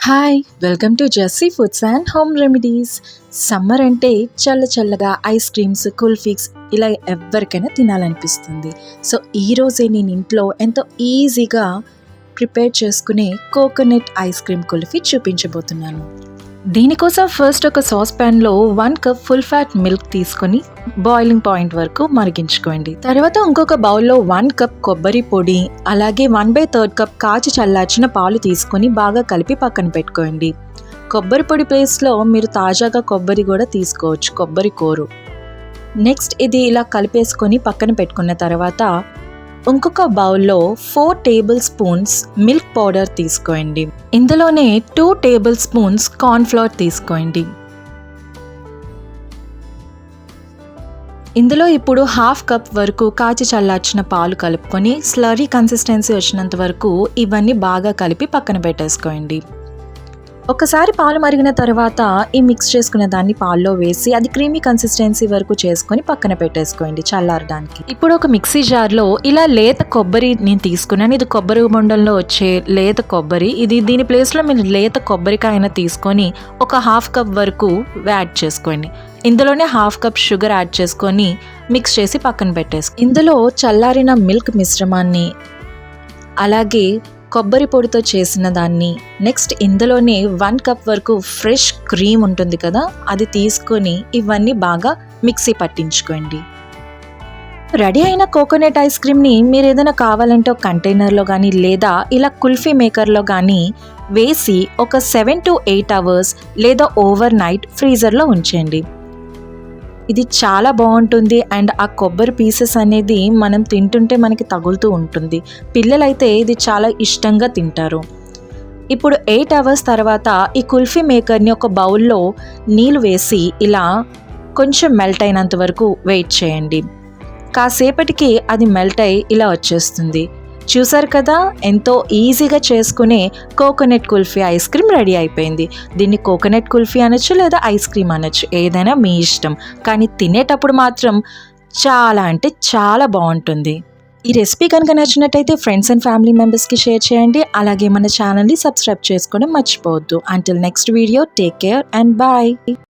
Hi welcome to Jessy foods and home remedies. Summer అంటే చల్లగా ice creams, kulfis ఇలా ఎవరికైనా తినాలనిపిస్తుంది. సో ఈరోజే నేను ఇంట్లో ఎంతో ఈజీగా ప్రిపేర్ చేసుకునే కోకోనట్ ఐస్ క్రీమ్ కుల్ఫీ చూపించబోతున్నాను. దీనికోసం ఫస్ట్ ఒక సాస్ ప్యాన్లో 1 కప్ ఫుల్ ఫ్యాట్ మిల్క్ తీసుకొని బాయిలింగ్ పాయింట్ వరకు మరిగించుకోండి. తర్వాత ఇంకొక బౌల్లో 1 కప్ కొబ్బరి పొడి, అలాగే 1/3 కప్ కాచి చల్లార్చిన పాలు తీసుకొని బాగా కలిపి పక్కన పెట్టుకోండి. కొబ్బరి పొడి ప్లేస్లో మీరు తాజాగా కొబ్బరి కూడా తీసుకోవచ్చు, కొబ్బరి కోరు. నెక్స్ట్ ఇది ఇలా కలిపేసుకొని పక్కన పెట్టుకున్న తర్వాత ఇంకొక బౌల్లో 4 టేబుల్ స్పూన్స్ మిల్క్ పౌడర్ తీసుకోండి. ఇందులోనే 2 టేబుల్ స్పూన్స్ కార్న్ఫ్లోర్ తీసుకోండి. ఇందులో ఇప్పుడు 1/2 కప్ వరకు కాచి చల్లార్చిన పాలు కలుపుకొని స్లరీ కన్సిస్టెన్సీ వచ్చినంత వరకు ఇవన్నీ బాగా కలిపి పక్కన పెట్టేసుకోండి. ఒకసారి పాలు మరిగిన తర్వాత ఈ మిక్స్ చేసుకున్న దాన్ని పాల్లో వేసి అది క్రీమీ కన్సిస్టెన్సీ వరకు చేసుకొని పక్కన పెట్టేసుకోండి చల్లారడానికి. ఇప్పుడు ఒక మిక్సీ జార్లో ఇలా లేత కొబ్బరి నేను తీసుకున్నాను. ఇది కొబ్బరి బొండంలో వచ్చే లేత కొబ్బరి. దీని ప్లేస్లో మీరు లేత కొబ్బరికాయన తీసుకొని ఒక 1/2 కప్ వరకు యాడ్ చేసుకోండి. ఇందులోనే 1/2 కప్ షుగర్ యాడ్ చేసుకొని మిక్స్ చేసి పక్కన పెట్టేసుకోండి. ఇందులో చల్లారిన మిల్క్ మిశ్రమాన్ని, అలాగే కొబ్బరి పొడితో చేసిన దాన్ని, నెక్స్ట్ ఇందులోనే 1 కప్ వరకు ఫ్రెష్ క్రీమ్ ఉంటుంది కదా, అది తీసుకొని ఇవన్నీ బాగా మిక్సీ పట్టించుకోండి. రెడీ అయిన కోకోనట్ ఐస్ క్రీమ్ని మీరు ఏదైనా కావాలంటే ఒక కంటైనర్లో కానీ లేదా ఇలా కుల్ఫీ మేకర్లో కానీ వేసి ఒక 7 to 8 అవర్స్ లేదా ఓవర్ నైట్ ఫ్రీజర్లో ఉంచండి. ఇది చాలా బాగుంటుంది అండ్ ఆ కొబ్బరి పీసెస్ అనేది మనం తింటుంటే మనకి తగులుతూ ఉంటుంది. పిల్లలైతే ఇది చాలా ఇష్టంగా తింటారు. ఇప్పుడు 8 అవర్స్ తర్వాత ఈ కుల్ఫీ మేకర్ని ఒక బౌల్లో నీళ్ళు వేసి ఇలా కొంచెం మెల్ట్ అయినంత వరకు వెయిట్ చేయండి. కాసేపటికి అది మెల్ట్ అయి ఇలా వచ్చేస్తుంది. చూసారు కదా, ఎంతో ఈజీగా చేసుకునే coconut kulfi ice cream ready అయిపోయింది. దీన్ని కోకోనట్ కుల్ఫీ అనొచ్చు లేదా ఐస్ క్రీమ్ అనొచ్చు, ఏదైనా మీ ఇష్టం. కానీ తినేటప్పుడు మాత్రం చాలా అంటే చాలా బాగుంటుంది. ఈ రెసిపీ కనుక నచ్చినట్టయితే ఫ్రెండ్స్ అండ్ ఫ్యామిలీ మెంబర్స్కి షేర్ చేయండి. అలాగే మన ఛానల్ని సబ్స్క్రైబ్ చేసుకోవడం మర్చిపోవద్దు. Until next video, take care and bye.